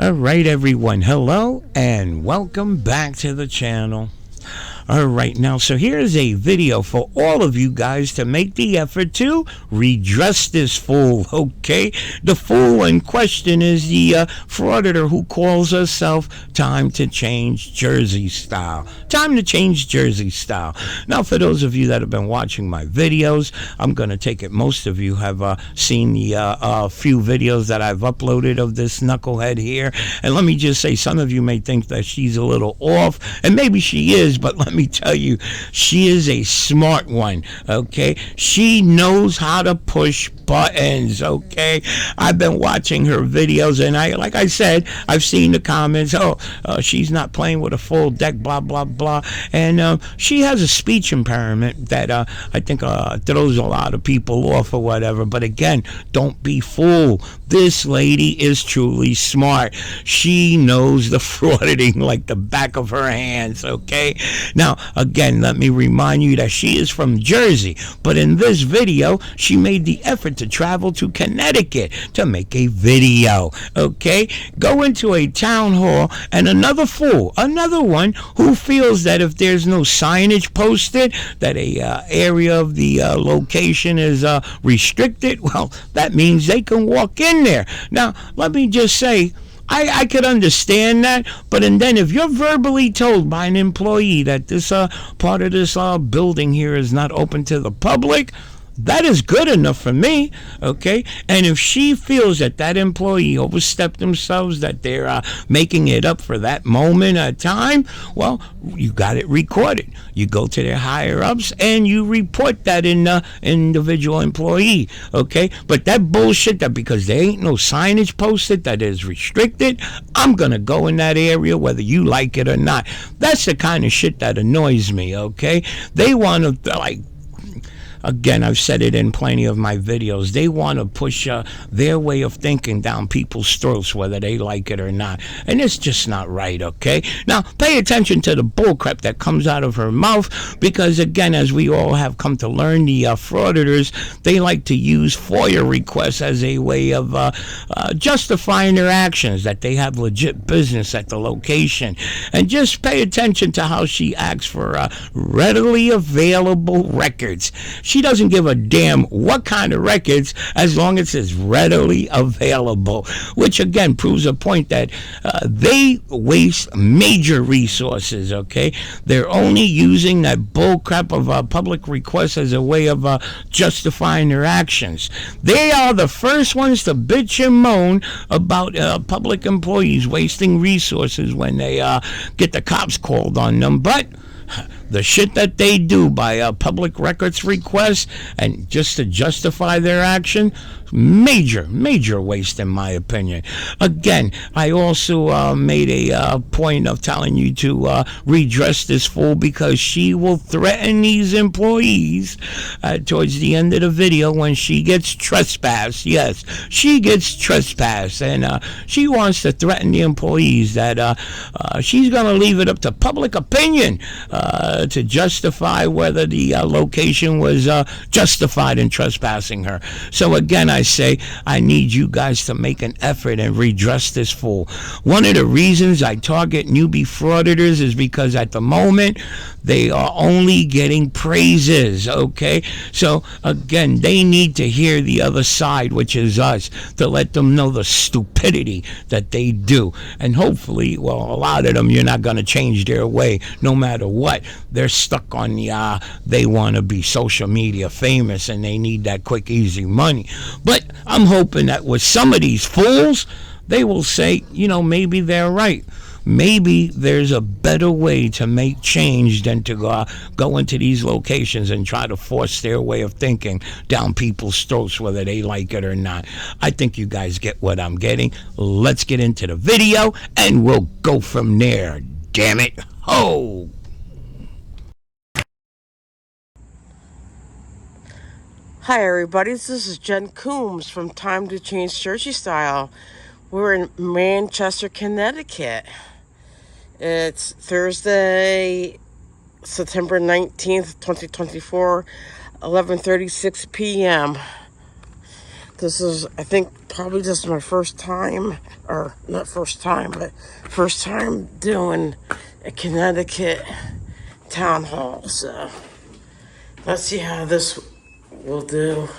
Alright everyone, hello and welcome back to the channel. Alright, now so here's a video for all of you guys to make the effort to redress this fool, okay? The fool in question is the frauditor who calls herself Time to Change Jersey Style. Time to Change Jersey Style. Now for those of you that have been watching my videos, I'm going to take it most of you have seen the few videos that I've uploaded of this knucklehead here. And let me just say, some of you may think that she's a little off, and maybe she is, but let me tell you, she is a smart one, okay? She knows how to push buttons, okay? I've been watching her videos, and like I said, I've seen the comments, she's not playing with a full deck, blah, blah, blah, and she has a speech impairment that I think throws a lot of people off or whatever, but again, don't be fooled. This lady is truly smart. She knows the frauditing like the back of her hands, okay? Now, again, let me remind you that she is from Jersey, but in this video, she made the effort to travel to Connecticut to make a video, okay? Go into a town hall, and another fool, another one who feels that if there's no signage posted, that a area of the location is restricted, well, that means they can walk in there. Now, let me just say, I could understand that, but and then if you're verbally told by an employee that this part of this building here is not open to the public, that is good enough for me, okay? And if she feels that that employee overstepped themselves, that they're making it up for that moment of time, well, you got it recorded. You go to their higher-ups and you report that in individual employee, okay? But that bullshit that because there ain't no signage posted that is restricted, I'm going to go in that area whether you like it or not. That's the kind of shit that annoys me, okay? They want to, like, again, I've said it in plenty of my videos, they want to push their way of thinking down people's throats whether they like it or not. And it's just not right, okay? Now, pay attention to the bullcrap that comes out of her mouth because, again, as we all have come to learn, the frauditors, they like to use FOIA requests as a way of justifying their actions, that they have legit business at the location. And just pay attention to how she asks for readily available records. She doesn't give a damn what kind of records as long as it's readily available, which again proves a point that they waste major resources, okay? They're only using that bullcrap of public requests as a way of justifying their actions. They are the first ones to bitch and moan about public employees wasting resources when they get the cops called on them, but the shit that they do by public records requests and just to justify their action, major waste in my opinion. Again, I also made a point of telling you to redress this fool because she will threaten these employees towards the end of the video when she gets trespassed. Yes, she gets trespassed, and she wants to threaten the employees that she's going to leave it up to public opinion to justify whether the location was justified in trespassing her. So again, I say I need you guys to make an effort and redress this fool. One of the reasons I target newbie frauditors is because at the moment they are only getting praises, okay? So again, they need to hear the other side, which is us, to let them know the stupidity that they do. And hopefully, well, a lot of them, you're not going to change their way no matter what. They're stuck on the they want to be social media famous and they need that quick easy money. But I'm hoping that with some of these fools, they will say, you know, maybe they're right. Maybe there's a better way to make change than to go into these locations and try to force their way of thinking down people's throats whether they like it or not. I think you guys get what I'm getting. Let's get into the video and we'll go from there. Damn it. Ho! Hi everybody, this is Jen Coombs from Time to Change Jersey Style. We're in Manchester, Connecticut. It's Thursday, September 19th, 2024, 11:36 p.m. This is, I think, probably just my first time, or not first time, but first time doing a Connecticut town hall. So let's see how this will do.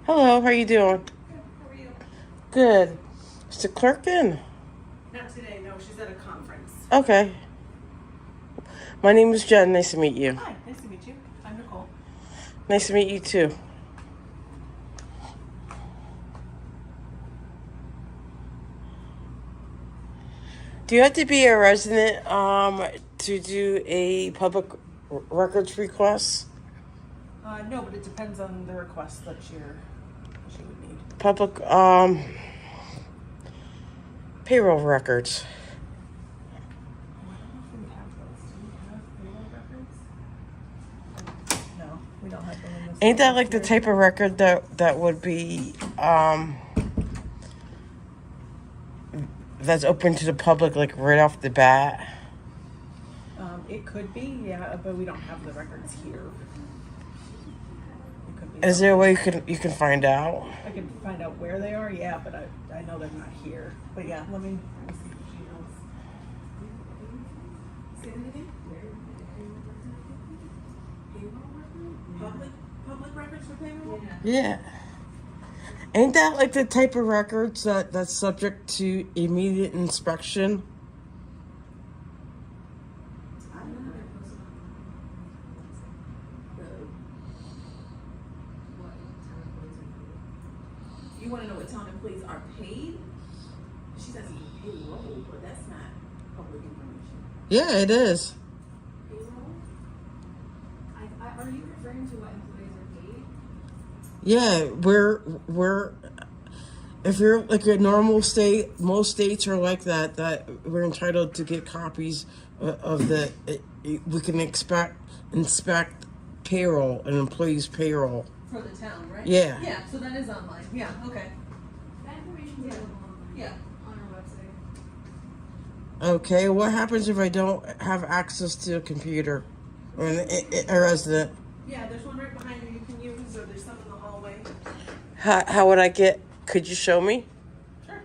Hello, how you doing? Good. How are you? Good. Is the clerk in? Not today, no. She's at a conference. Okay. My name is Jen. Nice to meet you. Hi, nice to meet you. I'm Nicole. Nice to meet you too. Do you have to be a resident to do a public records request? No, but it depends on the request that she would need. Public payroll records. I don't know if we have those. Do we have payroll records? No, we don't have them in this. Ain't that like the type of record that would be that's open to the public, like right off the bat? It could be, yeah, but we don't have the records here. It could be. Is there a way you can find out? I can find out where they are, yeah, but I know they're not here. But yeah, let me see if she knows. Say anything? Public records for payroll? Yeah. Ain't that like the type of records that's subject to immediate inspection? You want to know what town employees are paid? She says payroll, but that's not public information. Yeah, it is. Payroll? Are you referring to what employees are paid? Yeah, we're if you're like a normal state, most states are like that we're entitled to get copies of the we can inspect payroll, an employee's payroll. For the town, right? Yeah. Yeah, so that is online. Yeah, okay. That information's available online. Yeah. On our website. Okay, what happens if I don't have access to a computer or a resident? Yeah, there's one right behind you can use, or there's some in the hallway. How would I get? Could you show me? Sure.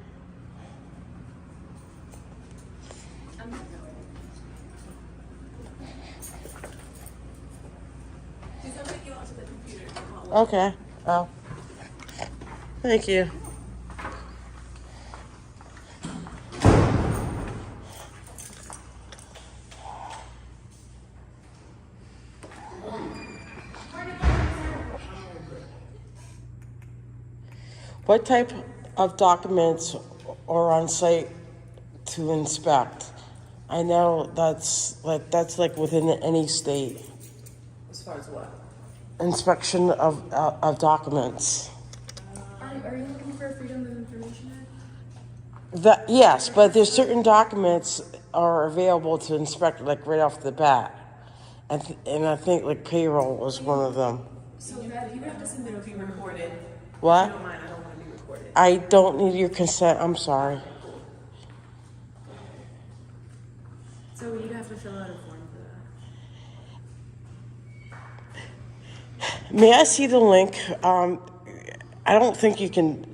I'm not going. She's gonna take you out to the computer in the hallway. Okay. Oh. Thank you. What type of documents are on site to inspect? I know that's like within any state. As far as what? Inspection of documents. Are you looking for a Freedom of Information Act? Yes, but there's certain documents are available to inspect like right off the bat, and I think like payroll was one of them. So that you would have to send It'll it be recorded. What? I don't mind, I don't want to be recorded. I don't need your consent. I'm sorry. So you'd have to fill out a form for that. May I see the link? I don't think you can.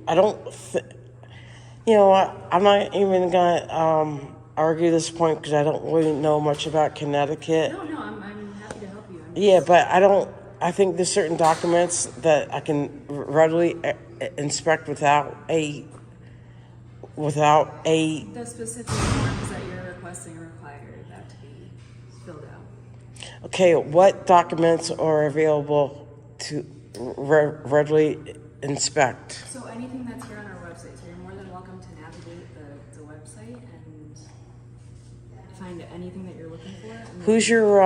You know what? I'm not even gonna argue this point because I don't really know much about Connecticut. No, I'm happy to help you. Yeah, but I don't. I think there's certain documents that I can readily inspect without a. The specific forms that you're requesting require that to be filled out. Okay, what documents are available to readily inspect? So anything that's here on our website, so you're more than welcome to navigate the website and find anything that you're looking for. And Who's your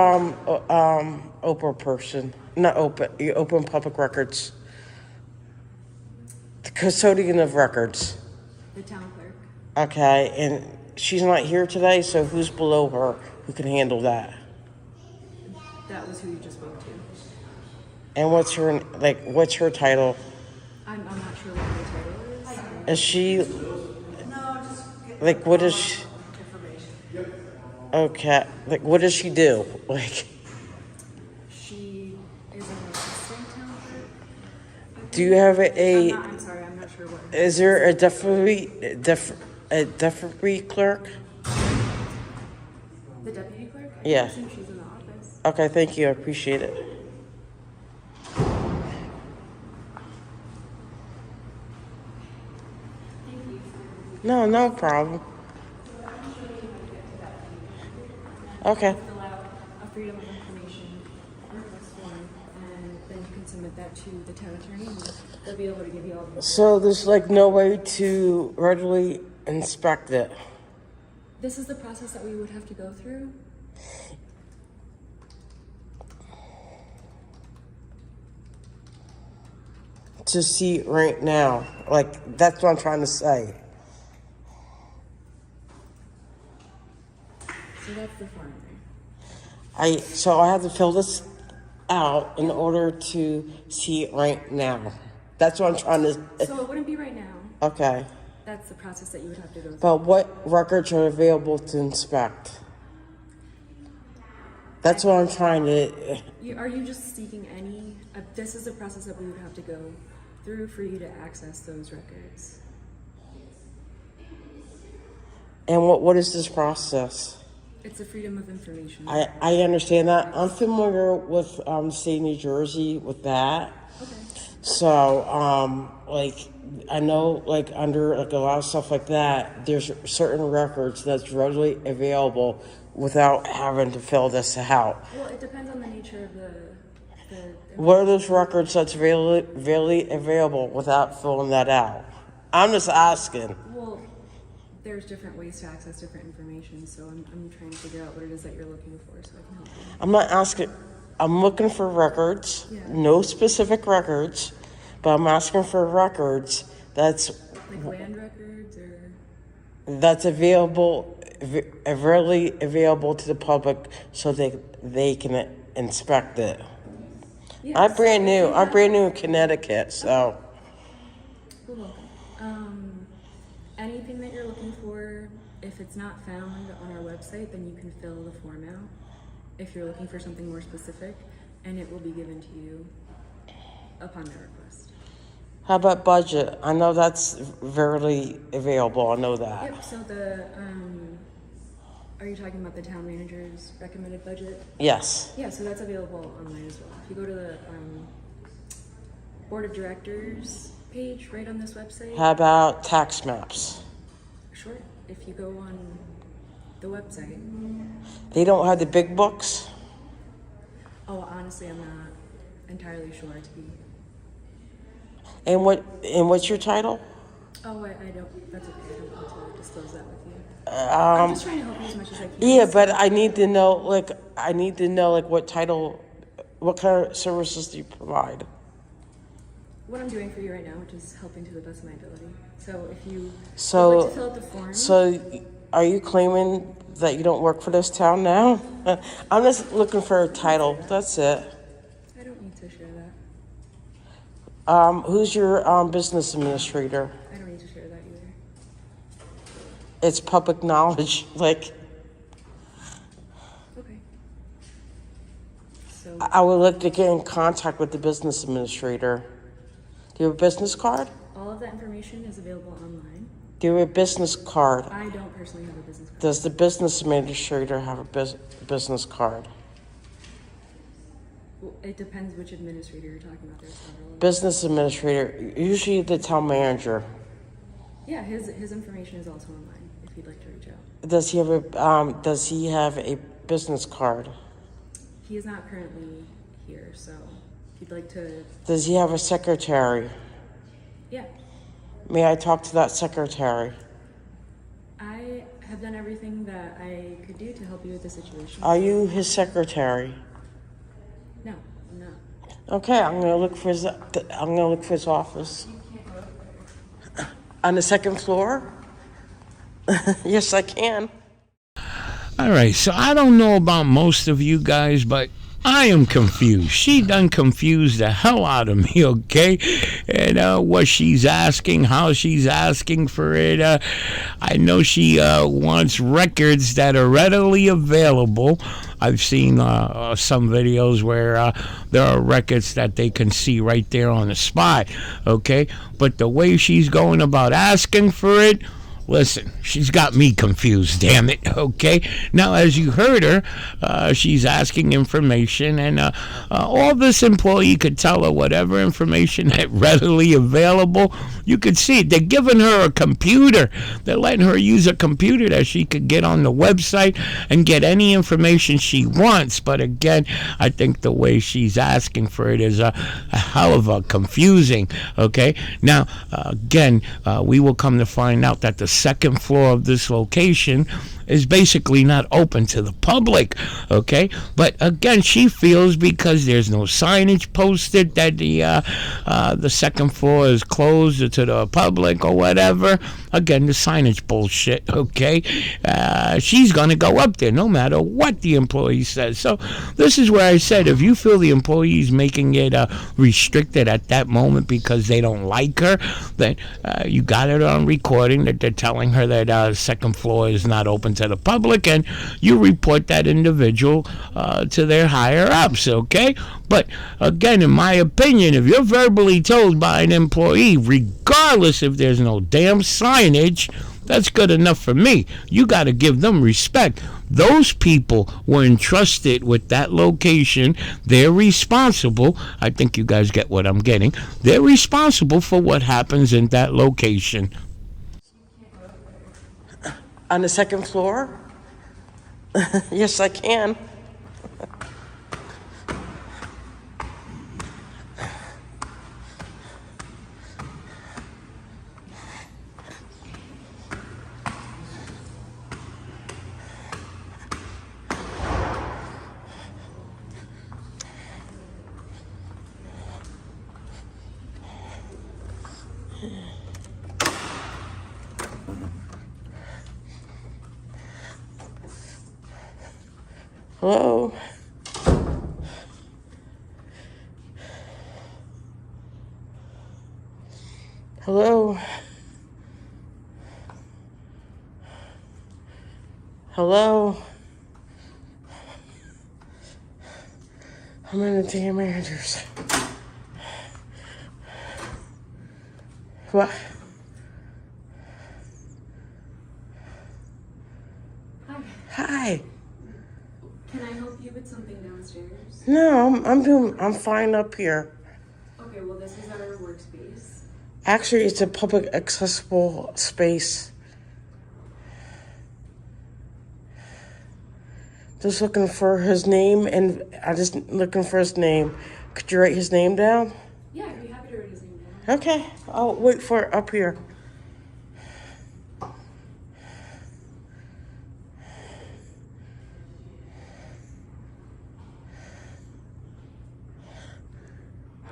Oprah person? Not open. You open public records. The custodian of records. the town clerk. Okay, and she's not here today, so who's below her who can handle that? That was who you just spoke to. And what's her title? I'm not sure what her title is. Is she, No, just get like, what is she, information. okay, like, what does she do? Like, She is an assistant town clerk. do you have I'm sorry, I'm not sure what. is there a deputy clerk? The deputy clerk? Yeah. I assume she's in the office. Okay, thank you, I appreciate it. No, no problem. Okay. Fill out a freedom of information request form, and then you can submit that to the town attorney, and they'll be able to give you all the. So there's like no way to readily inspect it. This is the process that we would have to go through. To see it right now. Like, that's what I'm trying to say. So that's the form. So I have to fill this out in order to see it right now. That's what I'm trying to. So it wouldn't be right now. Okay. That's the process that you would have to go through. But what records are available to inspect? That's what I'm trying to. Are you just seeking any? This is the process that we would have to go through for you to access those records. And what is this process? It's a freedom of information. I understand that. I'm familiar with state of New Jersey with that. Okay. So, like, I know, like, under, like, a lot of stuff like that, there's certain records that's readily available without having to fill this out. Well, it depends on the nature of the What are those records that's really available without filling that out? I'm just asking. Well, there's different ways to access different information, so I'm trying to figure out what it is that you're looking for so I can help you. I'm not asking. I'm looking for records, Yeah. no specific records, but I'm asking for records that's Like land records or... that's available, readily available to the public, so they can inspect it. Yeah, I'm brand new. I'm brand new in Connecticut, so You're welcome. Anything that you're looking for, if it's not found on our website, then you can fill the form out. If you're looking for something more specific, and it will be given to you upon their request. how about budget? I know that's readily available. I know that. Yep, so are you talking about the town manager's recommended budget? Yes. Yeah, so that's available online as well. If you go to the board of directors page right on this website. How about tax maps? Sure, if you go on the website. They don't have the big books? Oh, honestly, I'm not entirely sure to be. And what's your title? Oh, I don't, that's okay, I don't want to disclose that with you. I'm just trying to help you as much as I can. Yeah, but I need to know, what title, what kind of services do you provide? What I'm doing for you right now, which is helping to the best of my ability. So if you So- would like to fill out the form. So, are you claiming that you don't work for this town now? I'm just looking for a title, that's it. I don't need to share that. Who's your business administrator? I don't need to share that either. It's public knowledge, like, Okay. So, I would like to get in contact with the business administrator. Do you have a business card? all of that information is available online. Do you have a business card? I don't personally have a business card. Does the business administrator have a business card? Well, it depends which administrator you're talking about. There's several. Business administrator, usually the town manager. Yeah, his information is also online if you'd like to reach out. Does he have a business card? He is not currently here, so if you'd like to, Does he have a secretary? yeah. May I talk to that secretary? I have done everything that I could do to help you with the situation. Are you his secretary? No, I'm not. Okay, I'm gonna look for his office. On the second floor? Yes, I can. All right, so I don't know about most of you guys, but I am confused. She done confused the hell out of me, okay? and what she's asking, how she's asking for it. I know she wants records that are readily available. I've seen some videos where there are records that they can see right there on the spot, okay? But the way she's going about asking for it, listen, she's got me confused, damn it, okay? Now, as you heard her, she's asking information, and all this employee could tell her whatever information that readily available. You could see it. They're giving her a computer. They're letting her use a computer that she could get on the website and get any information she wants. But again, I think the way she's asking for it is a hell of a confusing, okay? Now, again, we will come to find out that the second floor of this location is basically not open to the public, okay? But again, she feels because there's no signage posted that the second floor is closed to the public or whatever. Again, the signage bullshit, okay? She's gonna go up there no matter what the employee says. So this is where I said, if you feel the employee's making it restricted at that moment because they don't like her, then you got it on recording that they're telling her that second floor is not open to the public, and you report that individual to their higher ups, okay? But again, in my opinion, if you're verbally told by an employee, regardless if there's no damn signage, that's good enough for me. You got to give them respect. Those people were entrusted with that location. They're responsible. I think you guys get what I'm getting. They're responsible for what happens in that location. On the second floor? Yes, I can. Hello? Hello? Hello? I'm in the damn managers. What? Hi. Hi. Can I help you with something downstairs? No, I'm fine up here. Okay, well, this is our workspace. Actually, it's a public accessible space. Just looking for his name, and I just looking for his name. Could you write his name down? Yeah, I'd be happy to write his name down. Okay, I'll wait for it up here.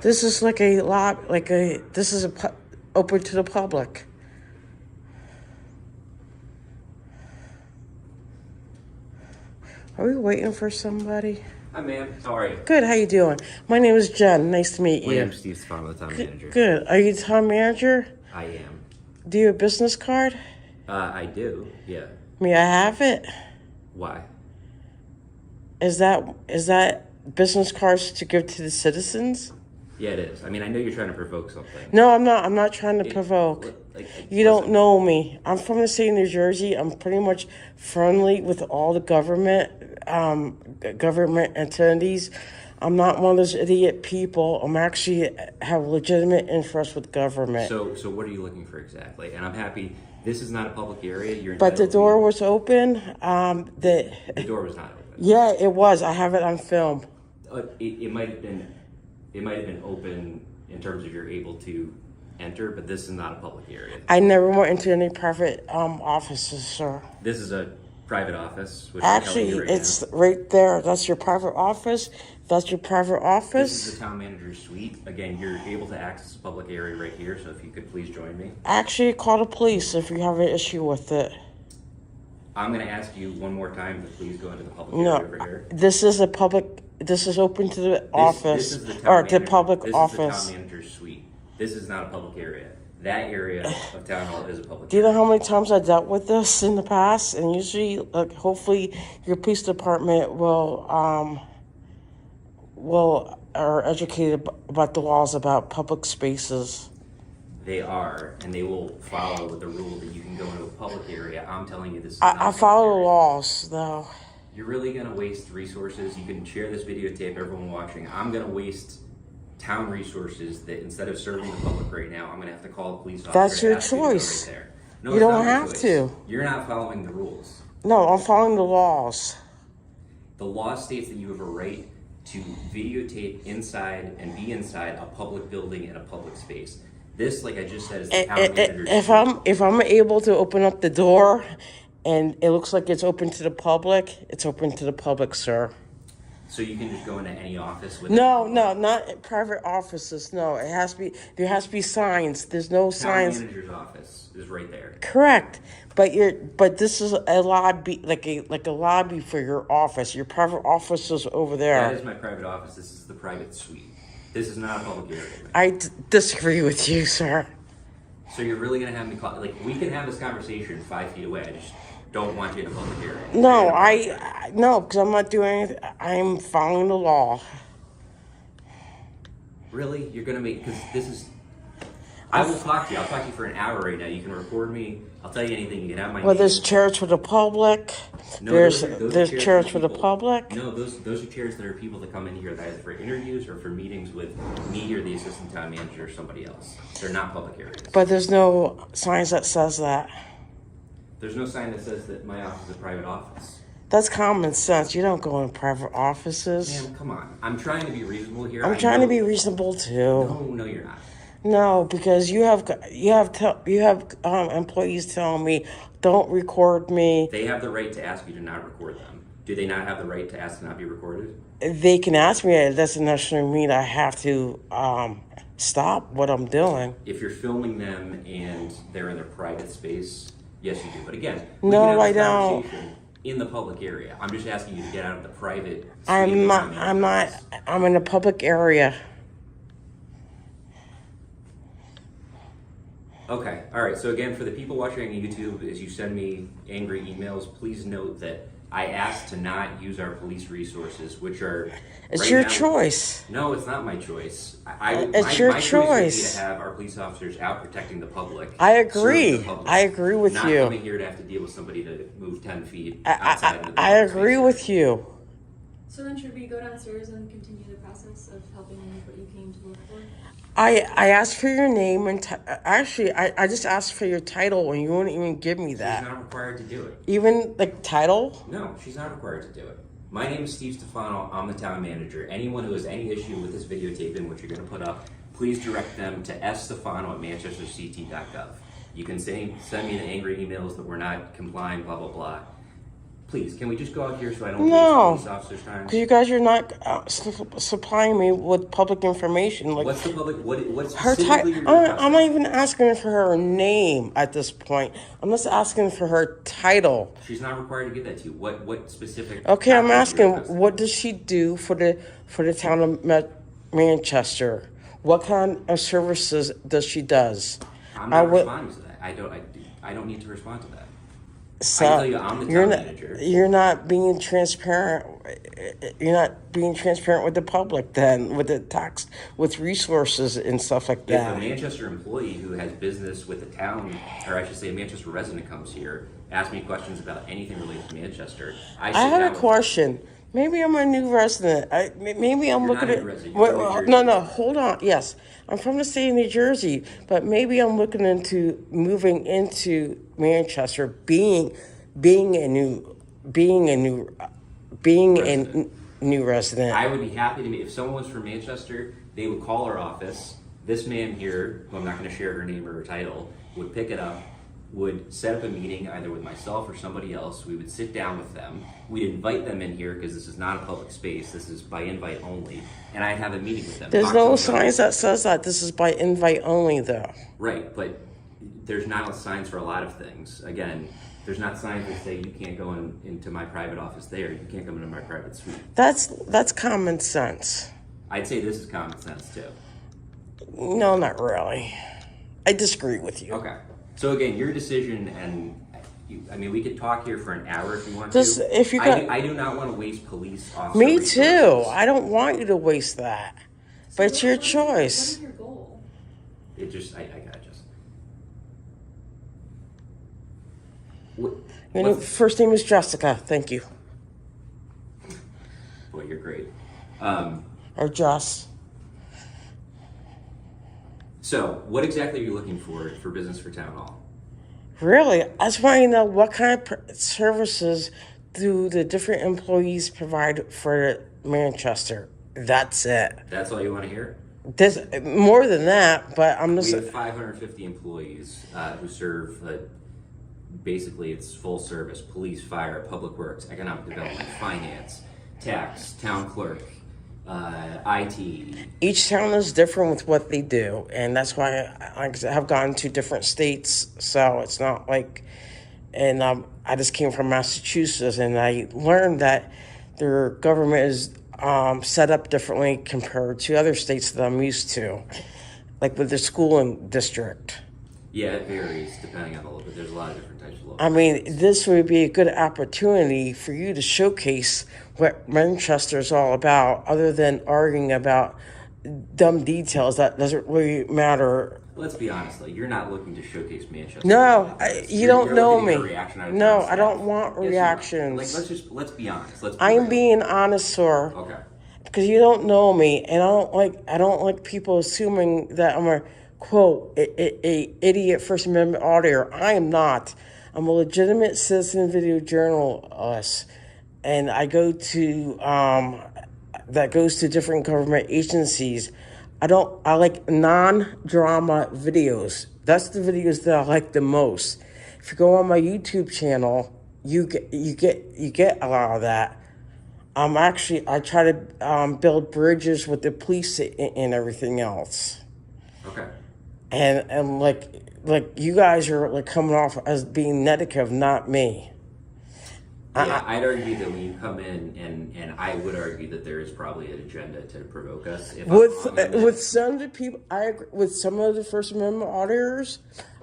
This is like a lot, this is open to the public. Are we waiting for somebody? Hi, ma'am. How are you? Good, how you doing? My name is Jen. Nice to meet you. My name's Steve Stefano, the town manager. Good. Are you the town manager? I am. Do you have a business card? I do, yeah. May I have it? Why? Is that business cards to give to the citizens? Yeah, it is. I mean, I know you're trying to provoke something. No, I'm not. I'm not trying to provoke. You don't know me. I'm from the state of New Jersey. I'm pretty much friendly with all the government entities. I'm not one of those idiot people. I'm actually have legitimate interest with government. So what are you looking for exactly? And I'm happy. This is not a public area. You're But the door was open. The door was not open. Yeah, it was. I have it on film. It might have been. It might have been open in terms of you're able to enter, but this is not a public area. I never went into any private offices, sir. This is a private office. Which Actually, it's right there. That's your private office. That's your private office. This is the town manager's suite. Again, you're able to access the public area right here, so if you could please join me. Actually, call the police if you have an issue with it. I'm going to ask you one more time to please go into the public area over here. This is a public. This is open to the office This is the town or manager. the public This office. is the town manager's suite. This is not a public area. That area of town hall is a public Do you know area. how many times I dealt with this in the past? And usually, like, hopefully, your police department are educated about the laws about public spaces. They are, and they will follow the rule that you can go into a public area. I'm telling you, this is not a I public follow the area. laws, though. You're really gonna waste resources. You can share this videotape, everyone watching. I'm gonna waste town resources that instead of serving the public right now, I'm gonna have to call a police officer. That's to your ask you to go choice. right there. No, You it's don't not your have choice. to. You're not following the rules. No, I'm following the laws. The law states that you have a right to videotape inside and be inside a public building and a public space. This, like I just said, is the town manager's If I'm able to open up the door and it looks like it's open to the public, it's open to the public, sir. So you can just go into any office with No, not private offices. No, there has to be signs. There's no Town signs. manager's office is right there. Correct. But this is a lobby, like a lobby for your office. Your private office is over there. That is my private office. This is the private suite. This is not a public area. I disagree with you, sir. So you're really gonna have me call? Like, we can have this conversation 5 feet away. I just don't want you in a public area. No, no, because I'm not doing anything. I'm following the law. Really, you're gonna make? Because this is. I will talk to you. I'll talk to you for an hour right now. You can record me. I'll tell you anything. You can have my. Well, name. there's chairs for the public. No, there's those are chairs for the people. public. No, those are chairs that are people that come in here either for interviews or for meetings with me or the assistant town manager or somebody else. They're not public areas. But there's no signs that says that. There's no sign that says that my office is a private office. That's common sense. You don't go in private offices. Man, come on. I'm trying to be reasonable here. I'm trying to be reasonable too. No, you're not. No, because you have employees telling me, don't record me. They have the right to ask you to not record them. Do they not have the right to ask to not be recorded? They can ask me. It doesn't necessarily mean I have to stop what I'm doing. If you're filming them and they're in their private space, yes, you do. But again, No, we can have I this don't. conversation in the public area. I'm just asking you to get out of the private. suite I'm of not. the I'm not. office. I'm in a public area. Okay, all right. So again, for the people watching on YouTube, as you send me angry emails, please note that I asked to not use our police resources, which are. It's right your now- choice. No, it's not my choice. It's your my choice. Choice would be to have our police officers out protecting the public. I serving agree. the public, I agree with not you. coming here to have to deal with somebody to move 10 feet outside of the I public agree space. with you. So then should we go downstairs and continue the process of helping you with what you came to look for? I asked for your name and actually I just asked for your title and you wouldn't even give me She's that. not required to do it. Even like title? No, she's not required to do it. My name is Steve Stefano. I'm the town manager. Anyone who has any issue with this videotape in which you're going to put up, please direct them to sstefano@manchesterct.gov. You can send me the angry emails that we're not complying, blah, blah, blah. Please, can we just go out here so I don't No. waste police officers' time? Because you guys are not supplying me with public information. Like What's the public, what's her specifically title. your I'm not even asking for her name at this point. I'm just asking for her title. She's not required to give that to you. What specific? Okay, I'm document are you asking, requesting? what does she do for the town of Manchester? What kind of services does she does? I'm not would- responding to that. I don't need to respond to that. So tell you, I'm the you're town not, manager. You're not being transparent. You're not being transparent with the public then, with resources and stuff like If that. a Manchester employee who has business with the town, or I should say a Manchester resident comes here, asks me questions about anything related to Manchester, I I sit down have a with question. Maybe I'm a new resident. Maybe I'm You're looking not a at. new resident. You're from New No, Jersey. hold on. Yes, I'm from the state of New Jersey, but maybe I'm looking into moving into Manchester, being a new resident. I would be happy to meet. If someone was from Manchester, they would call our office. This man here, who I'm not going to share her name or her title, would pick it up, would set up a meeting either with myself or somebody else. We would sit down with them. We'd invite them in here because this is not a public space. This is by invite only. And I'd have a meeting with them. There's Talk no to them signs that says that. This is by invite only, though. Right, but there's not signs for a lot of things. Again, there's not signs that say you can't go into my private office there. You can't come into my private suite. That's common sense. I'd say this is common sense too. No, not really. I disagree with you. Okay. So again, your decision, and I mean, we could talk here for an hour if you want Just to. if you got, I do not want to waste police officer me too. resources. I don't want you to waste that, but it's your choice. What is your goal? It just, I gotta just. What, Your what's- first name is Jessica. Thank you. Boy, you're great. Or Joss. So, what exactly are you looking for Business for Town Hall? Really? I just want to know what kind of services do the different employees provide for Manchester. That's it. That's all you want to hear? There's more than that, but I'm We just. have 550 employees who serve, basically it's full service, police, fire, public works, economic development, finance, tax, town clerk, IT. Each town is different with what they do, and that's why I have gone to different states. So it's not like, and I just came from Massachusetts, and I learned that their government is set up differently compared to other states that I'm used to, like with the school and district. Yeah, it varies depending on the local, but there's a lot of different types of local. I mean, this would be a good opportunity for you to showcase what Manchester is all about, other than arguing about dumb details that doesn't really matter. Let's be honest, though, you're not looking to showcase Manchester. No, you You're don't know looking to get a me. reaction out of No, town I don't staff. want Yes, you are. reactions. Like, let's be honest. Let's be I'm real. being honest, sir, Okay. because you don't know me, and I don't like people assuming that I'm a quote a idiot First Amendment auditor. I am not. I'm a legitimate citizen video journalist, and I go to that goes to different government agencies. I like non-drama videos. That's the videos that I like the most. If you go on my YouTube channel, you get a lot of that. I try to build bridges with the police and everything else. Okay. And like you guys are like coming off as being negative, not me. Yeah, I'd argue that when you come in, and I would argue that there is probably an agenda to provoke us. If I'm wrong on that. With some of the people, I agree, with some of the First Amendment auditors,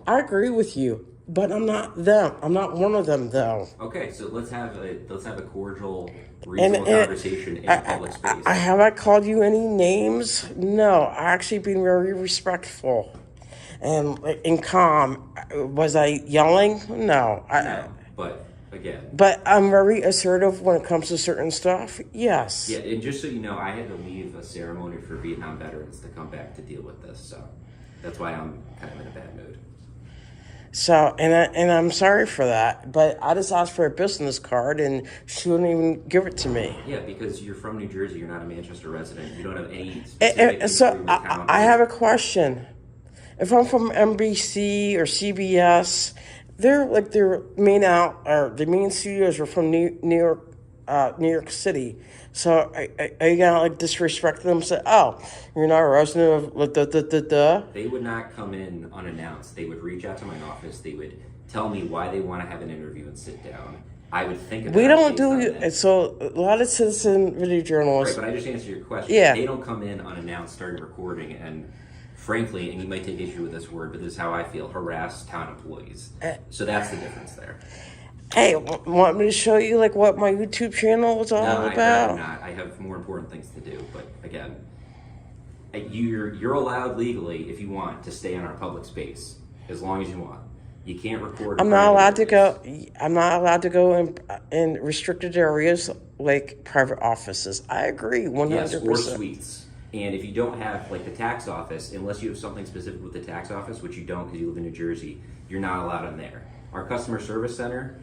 I agree with you, but I'm not them. I'm not one of them, though. Okay, so let's have a cordial, reasonable conversation in a public space. Have I called you any names? No, I actually been very respectful and calm. Was I yelling? No. No, but again. But I'm very assertive when it comes to certain stuff. Yes. Yeah, and just so you know, I had to leave a ceremony for Vietnam veterans to come back to deal with this, so that's why I'm kind of in a bad mood. So, and I'm sorry for that, but I just asked for a business card, and she wouldn't even give it to me. Yeah, because you're from New Jersey, you're not a Manchester resident. You don't have any specific So history with town. I have a question. If I'm from NBC or CBS, their main studios are from New York City. So are you gonna like disrespect them? Say, oh, you're not a resident of da. They would not come in unannounced. They would reach out to my office. They would tell me why they want to have an interview and sit down. I would think about it. We don't based on do that. so. A lot of citizen video Right, journalists. but I just answered your question. Yeah. They don't come in unannounced, started recording, and frankly, and you might take issue with this word, but this is how I feel, harass town employees. So that's the difference there. Hey, want me to show you like what my YouTube channel is all No, I'd about? rather not. I have more important things to do. But again, you're allowed legally, if you want, to stay in our public space as long as you want. You can't record. I'm not allowed to go. I'm not allowed to go in restricted areas like private offices. I agree, 100%. Yes, or suites. And if you don't have like the tax office, unless you have something specific with the tax office, which you don't because you live in New Jersey, you're not allowed in there. Our customer service center,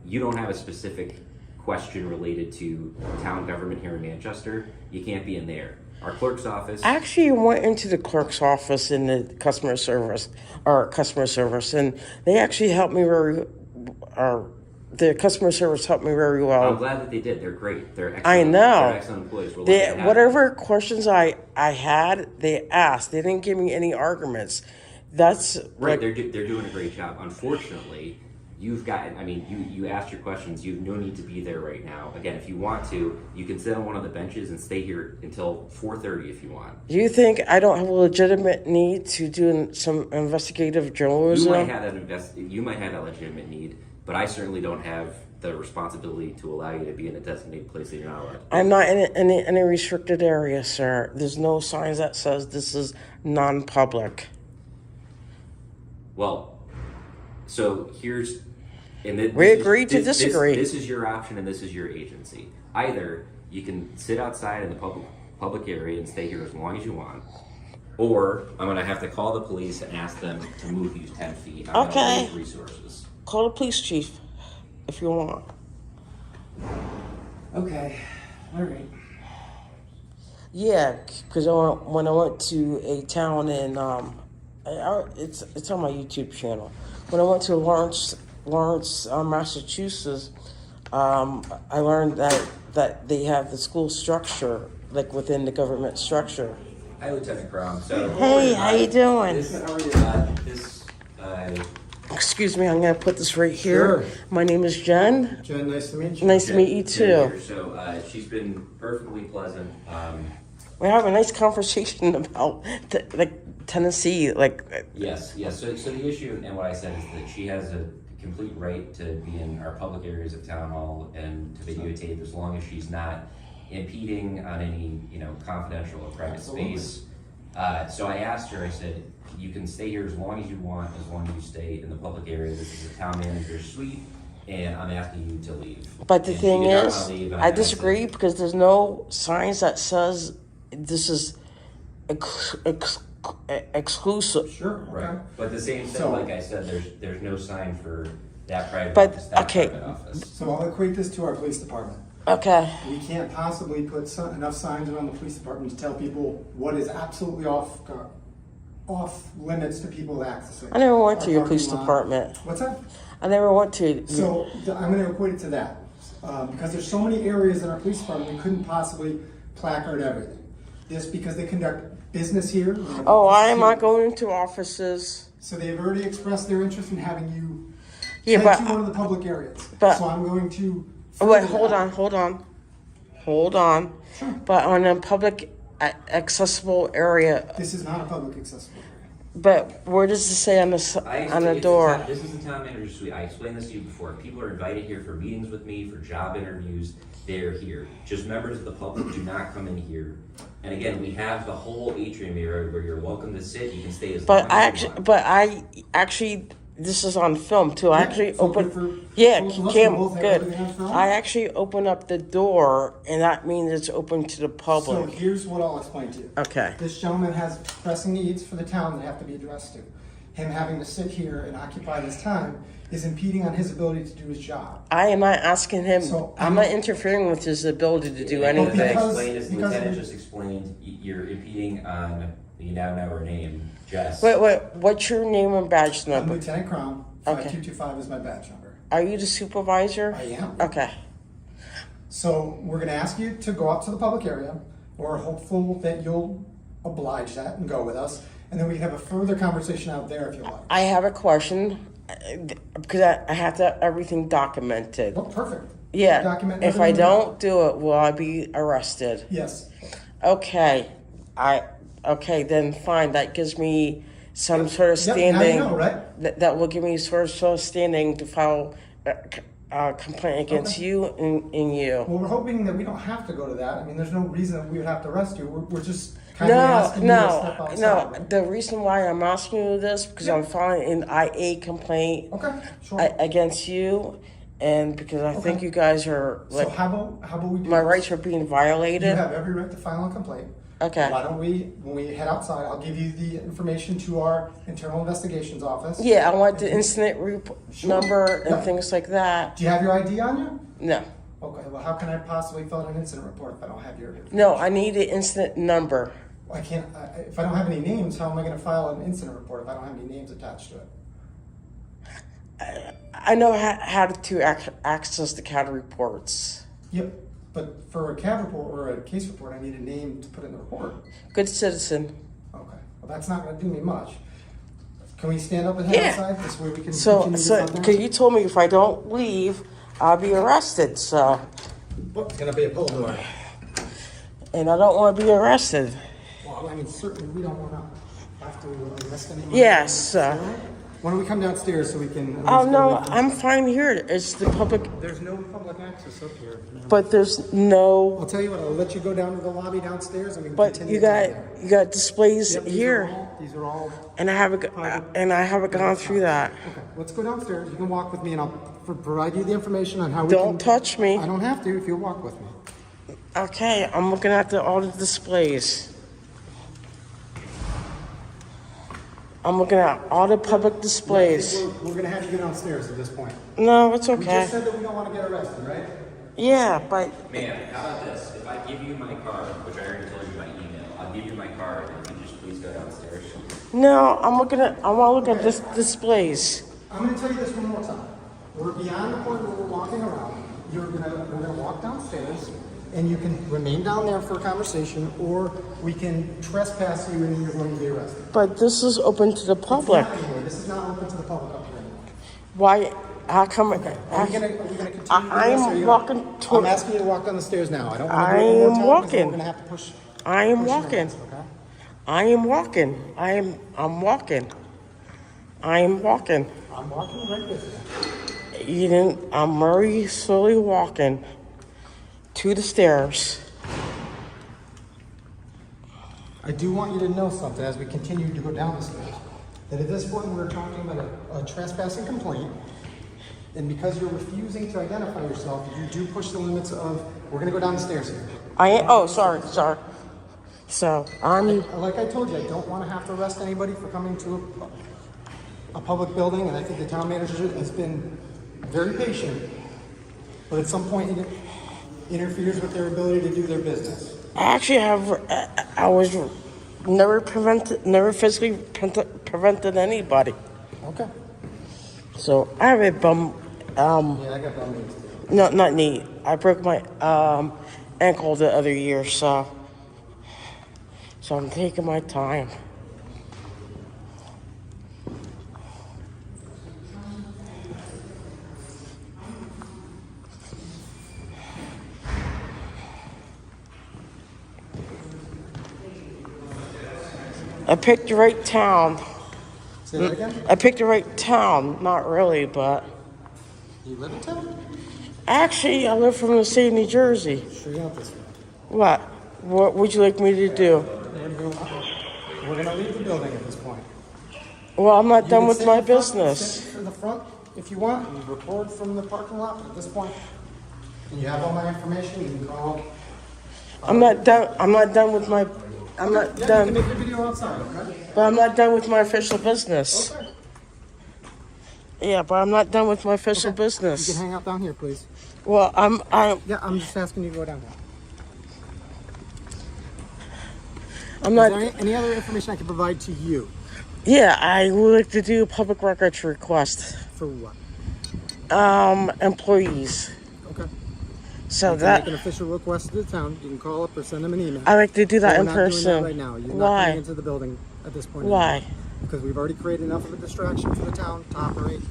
you don't have a specific question related to town government here in Manchester, you can't be in there. Our clerk's office. Actually, I went into the clerk's office in the customer service, and they actually helped me the customer service helped me very well. I'm glad that they did. They're great. They're excellent. I know. They're excellent employees. We're lucky to have Whatever questions I had, they asked. They didn't give me any arguments. That's right. like, They're doing a great job. Unfortunately, you've got, I mean, you asked your questions. You have no need to be there right now. Again, if you want to, you can sit on one of the benches and stay here until 4:30 if you want. Do you think I don't have a legitimate need to do some investigative journalism? You might have that legitimate need, but I certainly don't have the responsibility to allow you to be in a designated place that you're not allowed to. I'm not in any restricted area, sir. There's no signs that says this is non-public. Well, so here's... We agreed to disagree. This is your option and this is your agency. Either you can sit outside in the public area and stay here as long as you want, or I'm going to have to call the police and ask them to move you 10 feet. I'm Okay. gonna lose resources. Call the police chief if you want. Okay. All right. Yeah, because when I went to a town in, it's on my YouTube channel. When I went to Lawrence, Massachusetts, I learned that they have the school structure, like within the government structure. Hi, Lieutenant Crown. So, Hey, how you doing? Excuse me, I'm gonna put this right here. Sure. My name is Jen. Jen, nice to meet you. Nice to meet you too. So she's been perfectly pleasant. We're having a nice conversation about Tennessee, Yes. So the issue and what I said is that she has a complete right to be in our public areas of town hall and to videotape as long as she's not impeding on any confidential or private space. So I asked her. I said, you can stay here as long as you want, as long as you stay in the public area. This is the town manager's suite, and I'm asking you to leave. But the And thing she did not is, wanna leave, and I disagree because there's no signs that says this is exclusive. Sure, okay. Right, but the same thing, So- like I said, there's no sign for that private But, office, that okay. private office. So I'll equate this to our police department. Okay. We can't possibly put enough signs around the police department to tell people what is absolutely off limits to people accessing. I never went to Our your parking police lot. department. What's that? I never went to. So I'm going to equate it to that. Because there's so many areas in our police department, we couldn't possibly placard everything. Just because they conduct business here. Oh, I am not going into offices. So they've already expressed their interest in having you Yeah, head but to one of the public areas. but- So I'm going to. wait, further hold that. on. But on a public accessible area. This is not a public accessible area. But where does it say on the door? This is the town manager's suite. I explained this to you before. People are invited here for meetings with me, for job interviews. They're here. Just members of the public do not come in here. And again, we have the whole atrium area where you're welcome to sit. You can stay as long as you want. But I actually, this is on film too. I actually so opened. for Yeah, both of us, Cam, we both have good. everything on film? I actually open up the door, and that means it's open to the So public. here's what I'll explain to you. Okay. This gentleman has pressing needs for the town that have to be addressed to. Him having to sit here and occupy this time is impeding on his ability to do his job. I am not asking him. So, I'm not interfering with his ability to do As I anything. explained, as the because- lieutenant just explained, you're impeding on, you now know her name, Jess. Wait, what's your name and badge I'm number? Lieutenant Crown. Okay. 5225 is my badge number. Are you the supervisor? I am. Okay. So we're gonna ask you to go out to the public area. We're hopeful that you'll oblige that and go with us. And then we can have a further conversation out there if you like. I have a question because I have to have everything documented. Oh, perfect. Yeah. Document If I everything. don't do it, will I be arrested? Yes. Okay. Okay, then fine. That gives me some sort of Yep, standing. now you know, right? That will give me sort of standing to file a complaint against Okay. you and you. Well, we're hoping that we don't have to go to that. I mean, there's no reason that we would have to arrest you. We're just kind of asking you to step outside. No. right? The reason why I'm asking you this because Yeah. I'm filing an IA complaint Okay, sure. against you, and because I think Okay. you guys are So like how about we do my this? rights are being You violated. have every right to file a complaint. Okay. Why don't we, when we head outside, I'll give you the information to our internal investigations office. Yeah, I want the incident Sure. number and Yeah. things like that. Do you have your ID on you? No. Okay, well, how can I possibly fill out an incident report if I don't have your? No, I need the incident number. I can't, if I don't have any names, how am I gonna file an incident report if I don't have any names attached to it? I know how to access the CAD reports. Yep, but for a CAD report or a case report, I need a name to put in the report. Good citizen. Okay, well, that's not gonna do me much. Can we stand up and head Yeah. outside? This way we can So, continue this out there? because you told me if I don't leave, I'll be arrested. So, Well, it's gonna be a pull door. and I don't want to be arrested. Well, I mean, certainly we don't wanna have to arrest anyone. Yes. Why don't we come downstairs so we can? Oh no, I'm fine here. It's the public, There's no public access up here. but there's no. I'll tell you what, I'll let you go down to the lobby downstairs and we can But continue. you down got there. displays Yep, here, These are all, and I haven't gone through that. okay, let's go downstairs. You can walk with me and I'll provide you the information on how we can. Don't touch me. I don't have to if you'll walk with me. Okay, I'm looking at all the displays. I'm looking at all the public displays. We're gonna have you go downstairs at this point. No, it's We just okay. said that we don't wanna get arrested, right? Yeah, but Ma'am, how about this? If I give you my card, which I already told you by email, I'll give you my card and you can just please go downstairs. no, I want to look at this displays. I'm gonna tell you this one more time. We're beyond the point where we're walking around. We're gonna walk downstairs and you can remain down there for a conversation or we can trespass you and you're going to be arrested. But this is open to the public. It's not anywhere. This is not open to the public up here. Why? How come? Are we gonna continue this, or I'm you walking toward. I'm asking you to walk down the stairs now. I don't want I to do it one more am time because walking. we're gonna have to push. I am push your walking. hands, okay? I am walking. I'm walking. I am walking. I'm walking right with you. You didn't. I'm very slowly walking to the stairs. I do want you to know something as we continue to go down the stairs. That at this point we're talking about a trespassing complaint. And because you're refusing to identify yourself, you do push the limits of, we're gonna go down the stairs here. Oh, sorry. So Like I told you, I don't wanna have to arrest anybody for coming to a public building, and I think the town manager has been very patient. But at some point, it interferes with their ability to do their business. I was never physically prevented anybody. Okay. So I have a bum. Yeah, I got bum knees too. No, not knee. I broke my ankle the other year, so I'm taking my time. I picked the right town. Say that again? I picked the right town. Not really, but You live in town? actually, I live from the state of New Jersey. Sure you out this way. What? What would you like me to do? We're gonna leave the building at this point. Well, I'm not You done can with sit my in front, business. sit in the front if you want, and record from the parking lot, but at this point, you have all my information, you can call. I'm not done. I'm not done with my. I'm not Yeah, you can done. make your video outside, okay? But I'm not done with my official business. Okay. Yeah, but I'm not done with my official You can business. hang out down here, please. Well, I'm. Yeah, I'm just asking you to go down there. I'm Is not. there any other information I can provide to you? Yeah, I would like to do a public records request. For what? Employees. Okay. So You can that make an official request to the town. You can call up or send them an email. I like to do that We're in not doing person. that right now. You're not Why? coming into the building at this point. Why? Because we've already created enough of a distraction for the town to operate.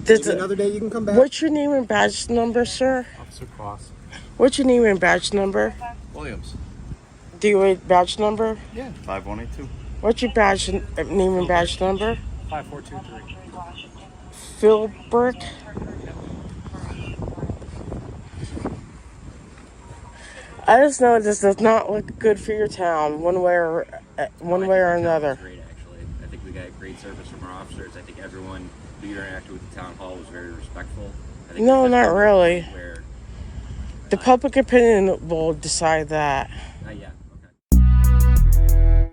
Does Maybe it- another day you can come back. What's your name and badge number, sir? Officer Cross. What's your name and badge number? Williams. Do you wait badge number? Yeah. 5182. What's your badge name and badge number? 5423. Philbrick. I just know this does not look good for your town, one way or another. Great, actually. I think we got great service from our officers. I think everyone who interacted with the town hall was very respectful. I think No, that's not one really. Where, The public opinion will decide that. not yet. Okay.